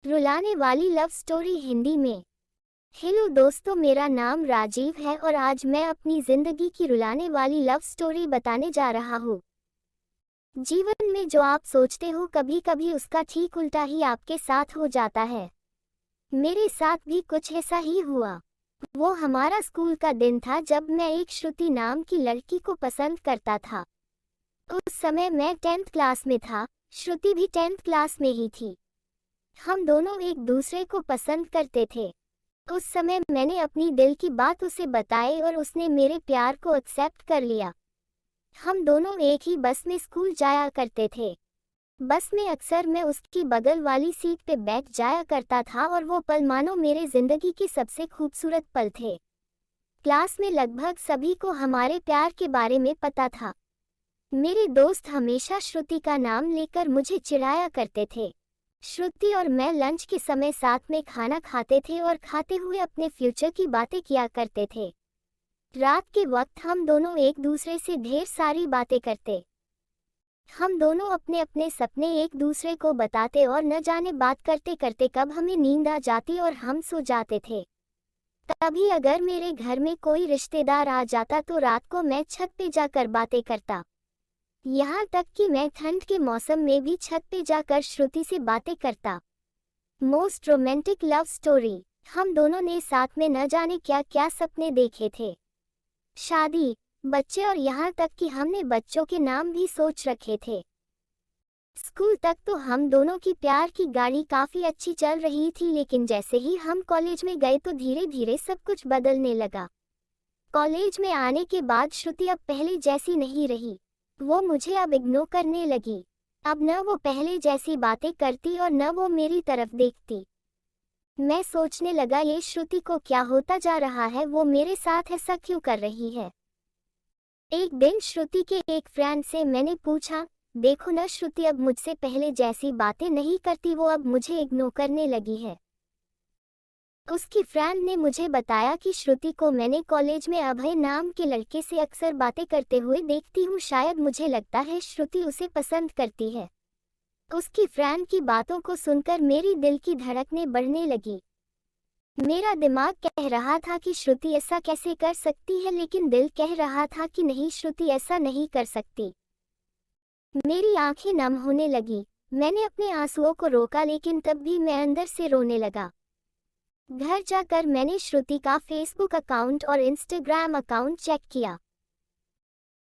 रुलाने वाली love story Hindi में। Hello दोस्तों, मेरा नाम राजीव है और आज मैं अपनी जिंदगी की रुलाने वाली लव स्टोरी बताने जा रहा हूँ। जीवन में जो आप सोचते हो कभी कभी उसका ठीक उल्टा ही आपके साथ हो जाता है। मेरे साथ भी कुछ ऐसा ही हुआ। वो हमारा स्कूल का दिन था जब मैं एक श्रुति नाम की लड़की को पसंद करता था। उस समय मैं 10th क्लास में था, श्रुति भी 10th क्लास में ही थी। हम दोनों एक दूसरे को पसंद करते थे। उस समय मैंने अपनी दिल की बात उसे बताई और उसने मेरे प्यार को एक्सेप्ट कर लिया। हम दोनों एक ही बस में स्कूल जाया करते थे। बस में अक्सर मैं उसकी बगल वाली सीट पे बैठ जाया करता था और वो पल मानो मेरे जिंदगी के सबसे खूबसूरत पल थे। क्लास में लगभग सभी को हमारे प्यार के बारे में पता था। मेरे दोस्त हमेशा श्रुति का नाम लेकर मुझे चिढ़ाया करते थे। श्रुति और मैं लंच के समय साथ में खाना खाते थे और खाते हुए अपने फ्यूचर की बातें किया करते थे। रात के वक्त हम दोनों एक दूसरे से ढेर सारी बातें करते। हम दोनों अपने अपने सपने एक दूसरे को बताते और न जाने बात करते करते कब हमें नींद आ जाती और हम सो जाते थे। तभी अगर मेरे घर में कोई रिश्तेदार आ जाता तो रात को मैं छत पे जाकर बातें करता। यहाँ तक कि मैं ठंड के मौसम में भी छत पे जाकर श्रुति से बातें करता। Most romantic love story. हम दोनों ने साथ में न जाने क्या क्या सपने देखे थे। शादी, बच्चे और यहाँ तक कि हमने बच्चों के नाम भी सोच रखे थे। स्कूल तक तो हम दोनों की प्यार की गाड़ी काफी अच्छी चल रही थी, लेकिन जैसे ही हम कॉलेज में गए तो धीरे धीरे सब कुछ बदलने लगा। कॉलेज में आने के बाद श्रुति अब पहले जैसी नहीं रही। वो मुझे अब इग्नोर करने लगी। अब न वो पहले जैसी बातें करती और न वो मेरी तरफ देखती। मैं सोचने लगा ये श्रुति को क्या होता जा रहा है, वो मेरे साथ ऐसा क्यों कर रही है। एक दिन श्रुति के एक फ्रेंड से मैंने पूछा, देखो न श्रुति अब मुझसे पहले जैसी बातें नहीं करती, वो अब मुझे इग्नोर करने लगी है। उसकी फ्रेंड ने मुझे बताया कि श्रुति को मैंने कॉलेज में अभय नाम के लड़के से अक्सर बातें करते हुए देखती हूँ। शायद मुझे लगता है श्रुति उसे पसंद करती है। उसकी फ्रेंड की बातों को सुनकर मेरी दिल की धड़कनें बढ़ने लगी। मेरा दिमाग कह रहा था कि श्रुति ऐसा कैसे कर सकती है, लेकिन दिल कह रहा था कि नहीं, श्रुति ऐसा नहीं कर सकती। मेरी आंखें नम होने लगी। मैंने अपने आंसुओं को रोका, लेकिन तब भी मैं अंदर से रोने लगा। घर जाकर मैंने श्रुति का फेसबुक अकाउंट और इंस्टाग्राम अकाउंट चेक किया।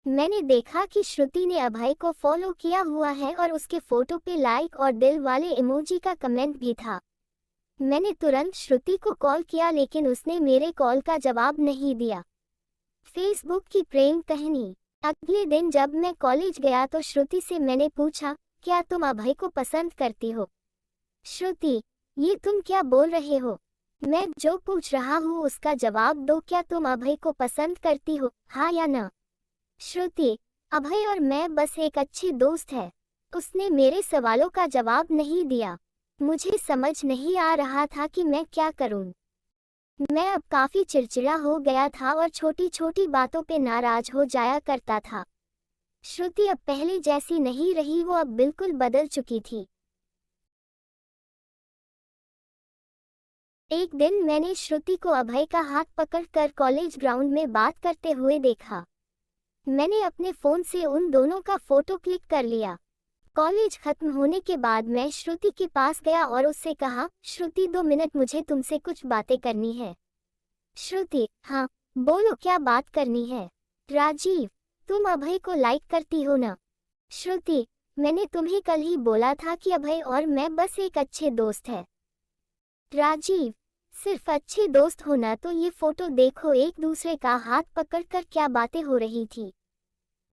मैंने देखा कि श्रुति ने अभय को फॉलो किया हुआ है और उसके फोटो पे लाइक और दिल वाले इमोजी का कमेंट भी था। मैंने तुरंत श्रुति को कॉल किया, लेकिन उसने मेरे कॉल का जवाब नहीं दिया। फेसबुक की प्रेम कहानी। अगले दिन जब मैं कॉलेज गया तो श्रुति से मैंने पूछा, क्या तुम अभय को पसंद करती हो? श्रुति, ये तुम क्या बोल रहे हो? मैं जो पूछ रहा हूँ उसका जवाब दो। क्या तुम अभय को पसंद करती हो, हाँ या ना? श्रुति, अभय और मैं बस एक अच्छे दोस्त हैं। उसने मेरे सवालों का जवाब नहीं दिया। मुझे समझ नहीं आ रहा था कि मैं क्या करूं। मैं अब काफी चिड़चिड़ा हो गया था और छोटी छोटी बातों पे नाराज हो जाया करता था। श्रुति अब पहले जैसी नहीं रही, वो अब बिल्कुल बदल चुकी थी। एक दिन मैंने श्रुति को अभय का हाथ पकड़कर कॉलेज ग्राउंड में बात करते हुए देखा। मैंने अपने फोन से उन दोनों का फोटो क्लिक कर लिया। कॉलेज खत्म होने के बाद मैं श्रुति के पास गया और उससे कहा, श्रुति 2 मिनट, मुझे तुमसे कुछ बातें करनी है। श्रुति, हाँ बोलो, क्या बात करनी है? राजीव, तुम अभय को लाइक करती हो ना? श्रुति, मैंने तुम्हें कल ही बोला था कि अभय और मैं बस एक अच्छे दोस्त हैं। राजीव, सिर्फ अच्छे दोस्त होना तो ये फोटो देखो, एक दूसरे का हाथ पकड़कर क्या बातें हो रही थी।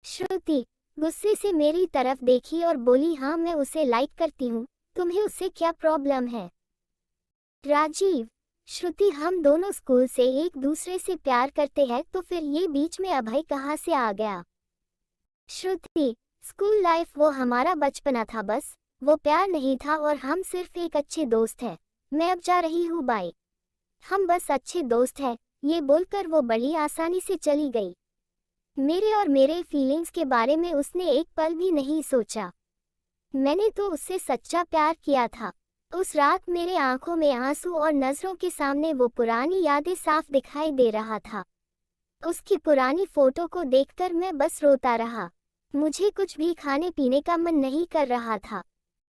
श्रुति गुस्से से मेरी तरफ देखी और बोली, हाँ मैं उसे लाइक करती हूँ, तुम्हें उससे क्या प्रॉब्लम है? राजीव, श्रुति हम दोनों स्कूल से एक दूसरे से प्यार करते हैं, तो फिर ये बीच में अभय कहाँ से आ गया? श्रुति, स्कूल लाइफ वो हमारा बचपना था, बस वो प्यार नहीं था और हम सिर्फ एक अच्छे दोस्त हैं। मैं अब जा रही हूँ, बाय। हम बस अच्छे दोस्त हैं, ये बोलकर वो बड़ी आसानी से चली गई। मेरे और मेरे फीलिंग्स के बारे में उसने एक पल भी नहीं सोचा। मैंने तो उससे सच्चा प्यार किया था। उस रात मेरे आंखों में आंसू और नजरों के सामने वो पुरानी यादें साफ दिखाई दे रहा था। उसकी पुरानी फोटो को देखकर मैं बस रोता रहा। मुझे कुछ भी खाने पीने का मन नहीं कर रहा था।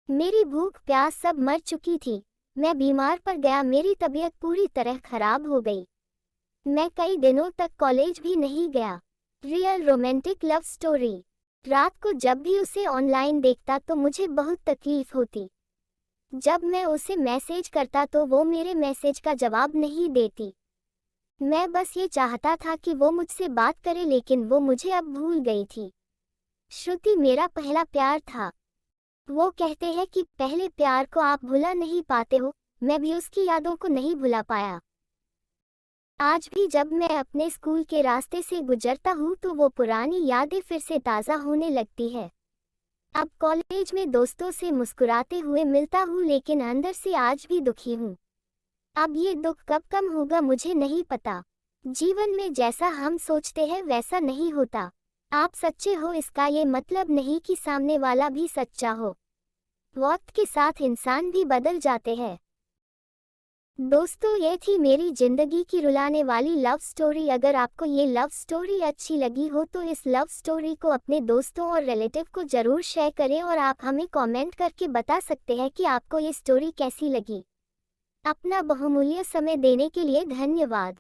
मेरी भूख प्यास सब मर चुकी थी। मैं बीमार पड़ गया, मेरी तबीयत पूरी तरह खराब हो गई। मैं कई दिनों तक कॉलेज भी नहीं गया। Real romantic love story. रात को जब भी उसे ऑनलाइन देखता तो मुझे बहुत तकलीफ होती। जब मैं उसे मैसेज करता तो वो मेरे मैसेज का जवाब नहीं देती। मैं बस ये चाहता था कि वो मुझसे बात करे, लेकिन वो मुझे अब भूल गई थी। श्रुति मेरा पहला प्यार था। वो कहते हैं कि पहले प्यार को आप भुला नहीं पाते हो। मैं भी उसकी यादों को नहीं भुला पाया। आज भी जब मैं अपने स्कूल के रास्ते से गुजरता हूँ तो वो पुरानी यादें फिर से ताज़ा होने लगती है। अब कॉलेज में दोस्तों से मुस्कुराते हुए मिलता हूँ, लेकिन अंदर से आज भी दुखी हूँ। अब ये दुख कब कम होगा मुझे नहीं पता। जीवन में जैसा हम सोचते हैं वैसा नहीं होता। आप सच्चे हो इसका ये मतलब नहीं कि सामने वाला भी सच्चा हो। वक्त के साथ इंसान भी बदल जाते हैं। दोस्तों, ये थी मेरी जिंदगी की रुलाने वाली लव स्टोरी। अगर आपको ये लव स्टोरी अच्छी लगी हो तो इस लव स्टोरी को अपने दोस्तों और रिलेटिव को जरूर शेयर करें और आप हमें कमेंट करके बता सकते हैं कि आपको ये स्टोरी कैसी लगी। अपना बहुमूल्य समय देने के लिए धन्यवाद।